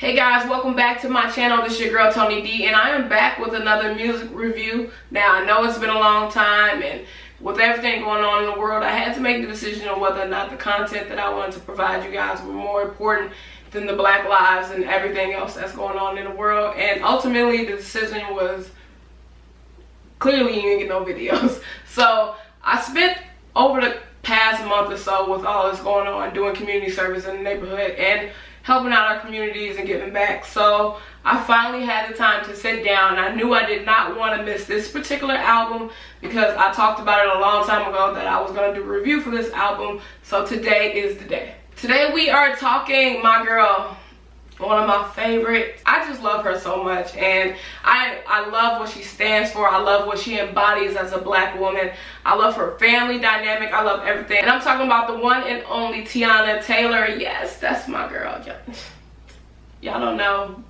Hey guys, welcome back to my channel. This is your girl Tony D, and I am back with another music review. Now I know it's been a long time, and with everything going on in the world, I had to make the decision on whether or not the content that I wanted to provide you guys were more important than the black lives and everything else that's going on in the world. And ultimately the decision was clearly you didn't get no videos. So I spent over the past month or so with all this going on doing community service in the neighborhood and helping out our communities and giving back. So I finally had the time to sit down. I knew I did not want to miss this particular album because I talked about it a long time ago that I was going to do a review for this album. So today is the day. Today we are talking my girl, one of my favorites. I just love her so much, and I love what she stands for. I love what she embodies as a black woman. I love her family dynamic. I love everything. And I'm talking about the one and only Teyana Taylor. Yes, that's my girl. Y'all don't know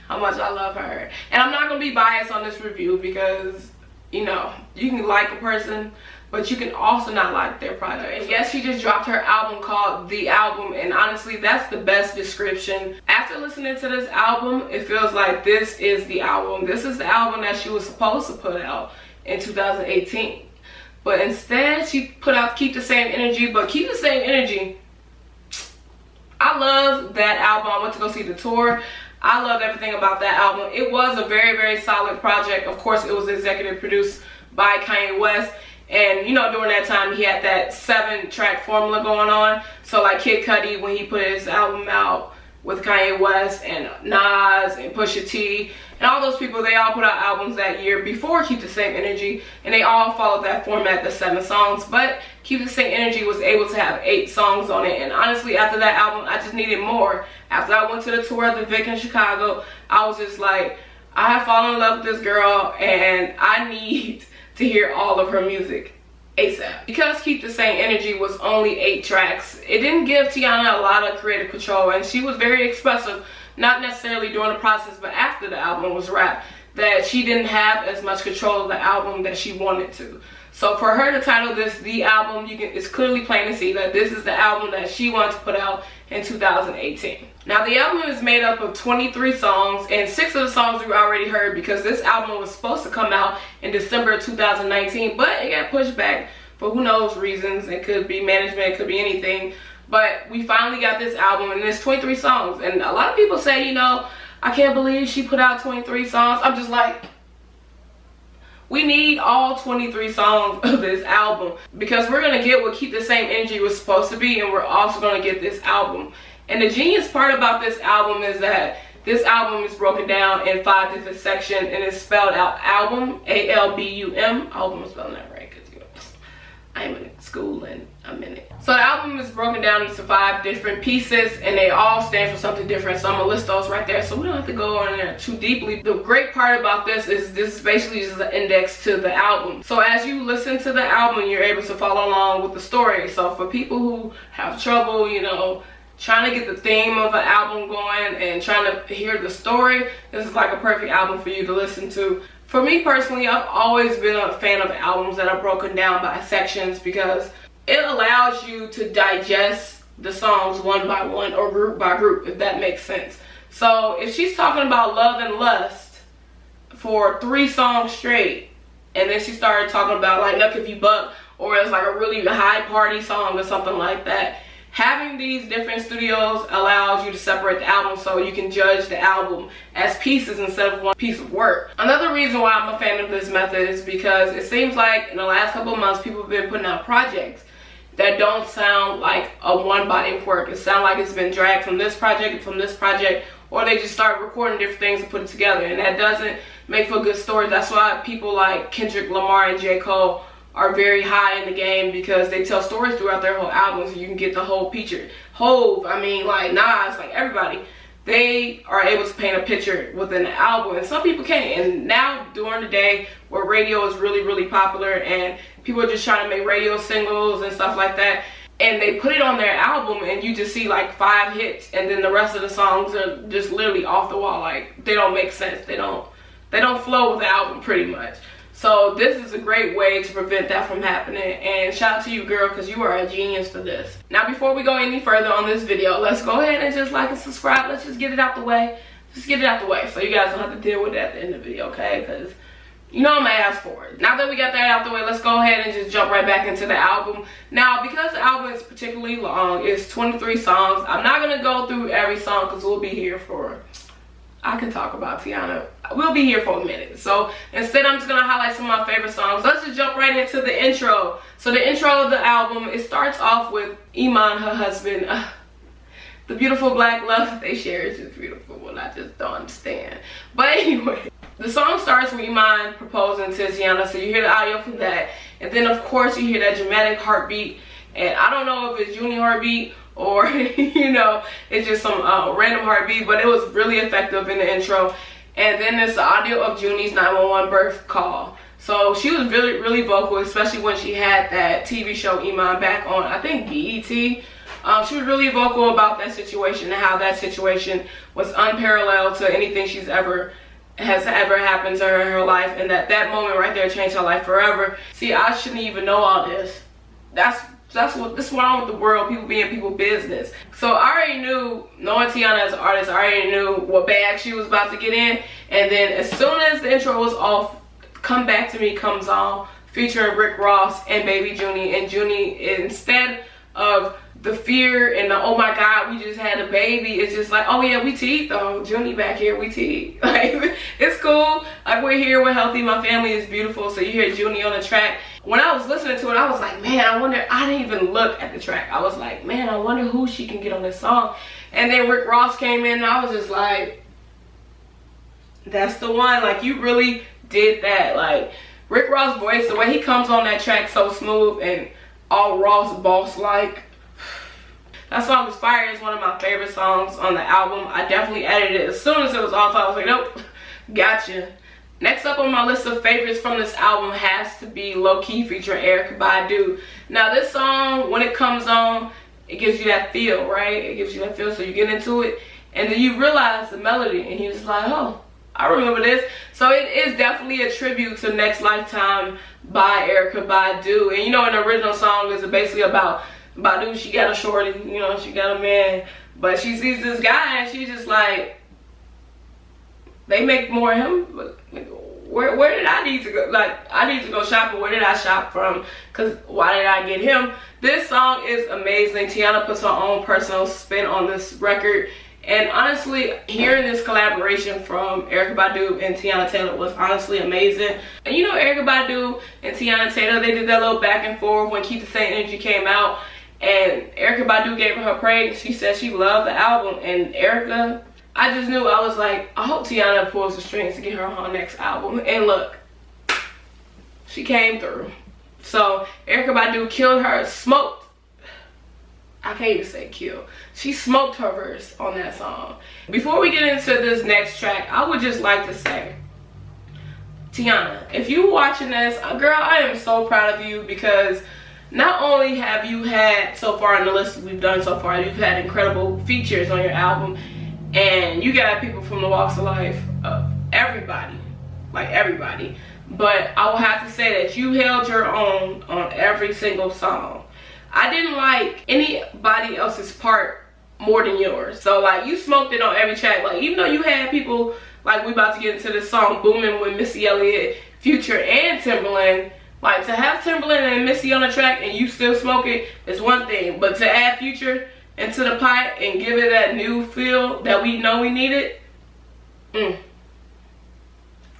how much I love her. And I'm not going to be biased on this review because, you know, you can like a person, but you can also not like their product. And yes, she just dropped her album called The Album, and honestly, that's the best description. After listening to this album, it feels like this is the album. This is the album that she was supposed to put out in 2018. But instead, she put out Keep the Same Energy. But Keep the Same Energy, I love that album. I went to go see the tour. I loved everything about that album. It was a very, very solid project. Of course, it was executive produced by Kanye West. And you know, during that time he had that 7-track formula going on. So like Kid Cudi, when he put his album out with Kanye West and Nas and Pusha T and all those people, they all put out albums that year before Keep the Same Energy, and they all followed that format, the 7 songs. But Keep the Same Energy was able to have 8 songs on it, and honestly after that album I just needed more. After I went to the tour of the Vic in Chicago, I was just like, I have fallen in love with this girl and I need to hear all of her music ASAP. Because Keep the Same Energy was only 8 tracks, it didn't give Teyana a lot of creative control, and she was very expressive, not necessarily during the process, but after the album was wrapped, that she didn't have as much control of the album that she wanted to. So for her to title this The Album, it's clearly plain to see that this is the album that she wanted to put out in 2018. Now the album is made up of 23 songs, and 6 of the songs we already heard because this album was supposed to come out in December of 2019, but it got pushed back for who knows reasons. It could be management, it could be anything, but we finally got this album and there's 23 songs. And a lot of people say, you know, I can't believe she put out 23 songs. I'm just like, we need all 23 songs of this album because we're going to get what Keep the Same Energy was supposed to be, and we're also going to get this album. And the genius part about this album is that this album is broken down in 5 different sections, and it's spelled out album, A-L-B-U-M. I hope I'm spelling that right because, you know, I'm in school and I'm in it. So the album is broken down into 5 different pieces, and they all stand for something different. So I'm going to list those right there so we don't have to go on there too deeply. The great part about this is basically just an index to the album. So as you listen to the album, you're able to follow along with the story. So for people who have trouble, you know, trying to get the theme of an album going and trying to hear the story, this is like a perfect album for you to listen to. For me personally, I've always been a fan of albums that are broken down by sections because it allows you to digest the songs one by one or group by group, if that makes sense. So if she's talking about love and lust for 3 songs straight, and then she started talking about like Nuck If You Buck, or it's like a really high party song or something like that, having these different studios allows you to separate the album so you can judge the album as pieces instead of one piece of work. Another reason why I'm a fan of this method is because it seems like in the last couple of months people have been putting out projects that don't sound like a one body of work. It sounds like it's been dragged from this project, or they just start recording different things and put it together, and that doesn't make for a good story. That's why people like Kendrick Lamar and J. Cole are very high in the game, because they tell stories throughout their whole albums and you can get the whole picture. Hove, I mean, like Nas, like everybody, they are able to paint a picture within the album, and some people can't. And now during the day where radio is really, really popular and people are just trying to make radio singles and stuff like that, and they put it on their album and you just see like 5 hits and then the rest of the songs are just literally off the wall. Like, they don't make sense. They don't flow with the album pretty much. So this is a great way to prevent that from happening, and shout out to you, girl, because you are a genius for this. Now, before we go any further on this video, let's go ahead and just like and subscribe. Let's just get it out the way. Just get it out the way so you guys don't have to deal with it at the end of the video, okay? Because you know I'm gonna ask for it. Now that we got that out the way, let's go ahead and just jump right back into the album. Now, because the album is particularly long, it's 23 songs. I'm not gonna go through every song because we'll be here for, I can talk about Teyana. We'll be here for a minute. So instead, I'm just gonna highlight some of my favorite songs. Let's just jump right into the intro. So the intro of the album, it starts off with Iman, her husband. The beautiful black love that they share is just beautiful, and I just don't understand. But anyway, the song starts with Iman proposing to Teyana, so you hear the audio from that, and then of course you hear that dramatic heartbeat, and I don't know if it's Junie heartbeat or you know, it's just some random heartbeat, but it was really effective in the intro. And then there's the audio of Junie's 911 birth call. So she was really vocal, especially when she had that TV show Iman back on, I think, BET. She was really vocal about that situation and how that situation was unparalleled to anything has ever happened to her in her life, and that moment right there changed her life forever. See, I shouldn't even know all this. That's what's wrong with the world, people being people's business. So I already knew, knowing Teyana as an artist, I already knew what bag she was about to get in. And then as soon as the intro was off, Come Back to Me comes on, featuring Rick Ross and baby Junie. And Junie, instead of the fear and the oh my god we just had a baby, it's just like, oh yeah, we teed though, Junie back here, we teed. Like, it's cool, like we're here, we're healthy, my family is beautiful. So you hear Junie on the track. When I was listening to it, I was like, man, I wonder, I didn't even look at the track, I was like, man, I wonder who she can get on this song. And then Rick Ross came in and I was just like, that's the one. Like, you really did that. Like, Rick Ross' voice, the way he comes on that track, so smooth and all Ross boss like. That song is fire. It's one of my favorite songs on the album. I definitely added it as soon as it was off. I was like, nope, gotcha. Next up on my list of favorites from this album has to be Lowkey featuring Erykah Badu. Now this song, when it comes on, it gives you that feel, right? It gives you that feel, so you get into it, and then you realize the melody, and you're just like, oh, I remember this. So it is definitely a tribute to Next Lifetime by Erykah Badu. And you know, in the original song, it's basically about Badu. She got a shorty, you know, she got a man, but she sees this guy and she's just like, they make more of him, but like, where did I need to go? Like, I need to go shopping. Where did I shop from? Because why did I get him? This song is amazing. Teyana puts her own personal spin on this record. And honestly, hearing this collaboration from Erykah Badu and Teyana Taylor was honestly amazing. And you know, Erykah Badu and Teyana Taylor, they did that little back and forth when Keep the Same Energy came out. And Erykah Badu gave her praise. She said she loved the album. And Erykah, I just knew, I was like, I hope Teyana pulls the strings to get her on her next album. And look, she came through. So Erykah Badu killed her, smoked. I can't even say kill. She smoked her verse on that song. Before we get into this next track, I would just like to say, Teyana, if you watching this, girl, I am so proud of you, because not only have you had, so far in the list we've done so far, you've had incredible features on your album, and you got people from the walks of life of everybody, like everybody. But I will have to say that you held your own on every single song. I didn't like anybody else's part more than yours. So like, you smoked it on every track. Like, even though you had people, like we about to get into this song Boomin with Missy, Elliott, Future, and Timberland. Like, to have Timberland and Missy on the track and you still smoke it is one thing, but to add Future into the pipe and give it that new feel that we know we needed,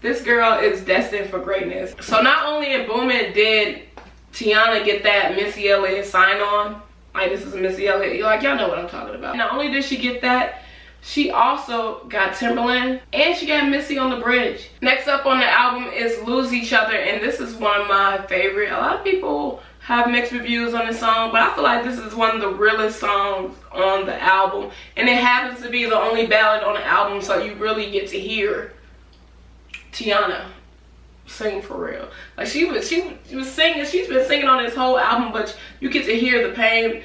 this girl is destined for greatness. So not only in Boomin did Teyana get that Missy Elliott sign on, like, this is a Missy Elliott, like, y'all know what I'm talking about. Not only did she get that, she also got Timberland and she got Missy on the bridge. Next up on the album is Lose Each Other, and this is one of my favorite. A lot of people have mixed reviews on this song, but I feel like this is one of the realest songs on the album, and it happens to be the only ballad on the album, so you really get to hear Teyana sing for real. Like, she was singing, she's been singing on this whole album, but you get to hear the pain,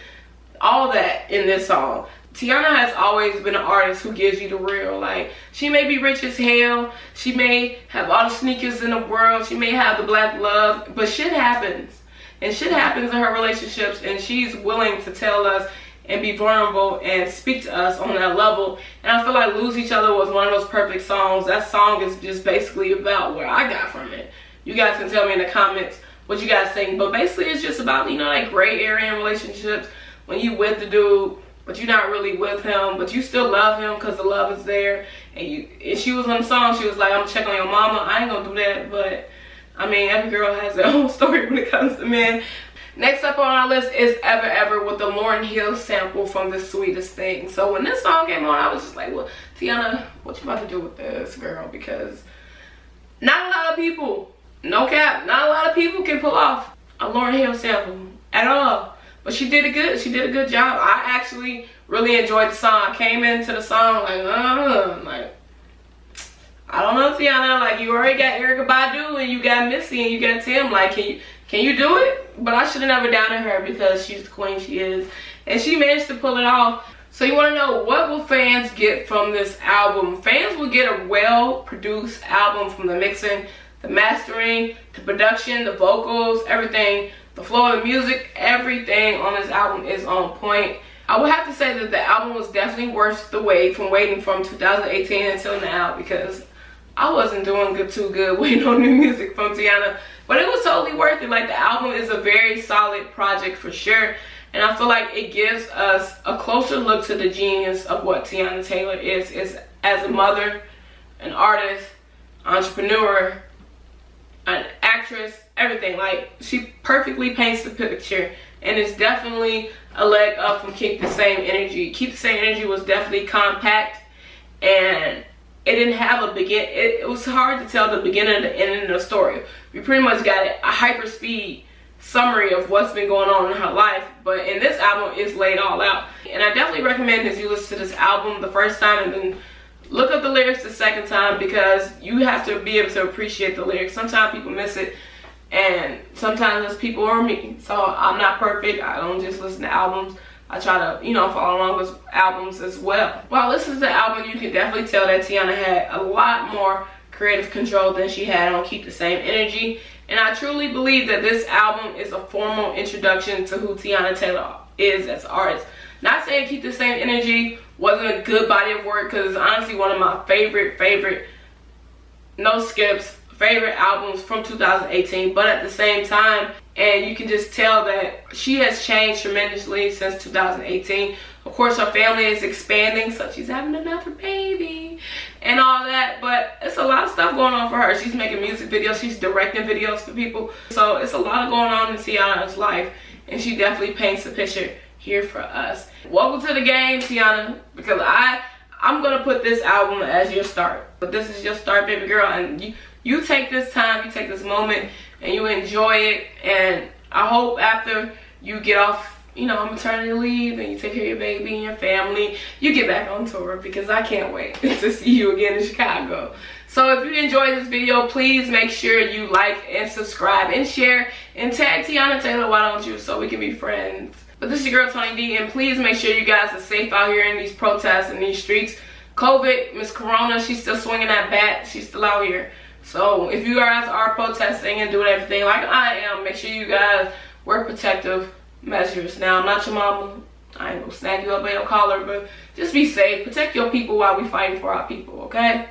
all that in this song. Teyana has always been an artist who gives you the real. Like, she may be rich as hell, she may have all the sneakers in the world, she may have the black love, but shit happens. And shit happens in her relationships, and she's willing to tell us and be vulnerable and speak to us on that level. And I feel like Lose Each Other was one of those perfect songs. That song is just basically about where I got from it. You guys can tell me in the comments what you guys think, but basically it's just about, you know, like gray area in relationships when you with the dude but you're not really with him, but you still love him because the love is there. And she was on the song, she was like, I'm gonna check on your mama. I ain't gonna do that, but I mean, every girl has their own story when it comes to men. Next up on our list is Ever Ever with the Lauryn Hill sample from The Sweetest Thing. So when this song came on, I was just like, well, Teyana, what you about to do with this, girl? Because not a lot of people, no cap, not a lot of people can pull off a Lauryn Hill sample at all. But she did a good job. I actually really enjoyed the song. I came into the song like, I don't know, Teyana, like, you already got Erykah Badu and you got Missy and you got Tim. Like, can you do it? But I should have never doubted her because she's the queen she is. And she managed to pull it off. So you want to know, what will fans get from this album? Fans will get a well-produced album from the mixing, the mastering, the production, the vocals, everything. The flow of the music, everything on this album is on point. I would have to say that the album was definitely worth the wait from waiting from 2018 until now, because I wasn't doing too good waiting on new music from Teyana. But it was totally worth it. Like, the album is a very solid project for sure. And I feel like it gives us a closer look to the genius of what Teyana Taylor is as a mother, an artist, entrepreneur, an actress, everything. Like, she perfectly paints the picture, and it's definitely a leg up from Keep the Same Energy. Keep the Same Energy was definitely compact, and it didn't have a it was hard to tell the beginning and the ending of the story. We pretty much got a hyper speed summary of what's been going on in her life, but in this album it's laid all out. And I definitely recommend that you listen to this album the first time and then look up the lyrics the second time, because you have to be able to appreciate the lyrics. Sometimes people miss it, and sometimes it's people or me. So I'm not perfect. I don't just listen to albums. I try to, you know, follow along with albums as well. While listening to the album, you can definitely tell that Teyana had a lot more creative control than she had on Keep the Same Energy. And I truly believe that this album is a formal introduction to who Teyana Taylor is as an artist. Not saying Keep the Same Energy wasn't a good body of work, because it's honestly one of my favorite, no skips, favorite albums from 2018. But at the same time, and you can just tell that she has changed tremendously since 2018. Of course, her family is expanding, so she's having another baby and all that. But it's a lot of stuff going on for her. She's making music videos, she's directing videos for people. So it's a lot going on in Teyana's life, and she definitely paints a picture here for us. Welcome to the game, Teyana, because I'm gonna put this album as your start. But this is your start, baby girl, and you take this time, you take this moment, and you enjoy it. And I hope after you get off, you know, maternity leave and you take care of your baby and your family, you get back on tour, because I can't wait to see you again in Chicago. So if you enjoyed this video, please make sure you like and subscribe and share and tag Teyana Taylor, why don't you, so we can be friends. But this is your girl Tony D, and please make sure you guys are safe out here in these protests and these streets. COVID, Miss Corona, she's still swinging that bat. She's still out here. So if you guys are protesting and doing everything like I am, make sure you guys wear protective measures. Now, I'm not your mama. I ain't gonna snag you up by your collar, but just be safe. Protect your people while we fighting for our people, okay?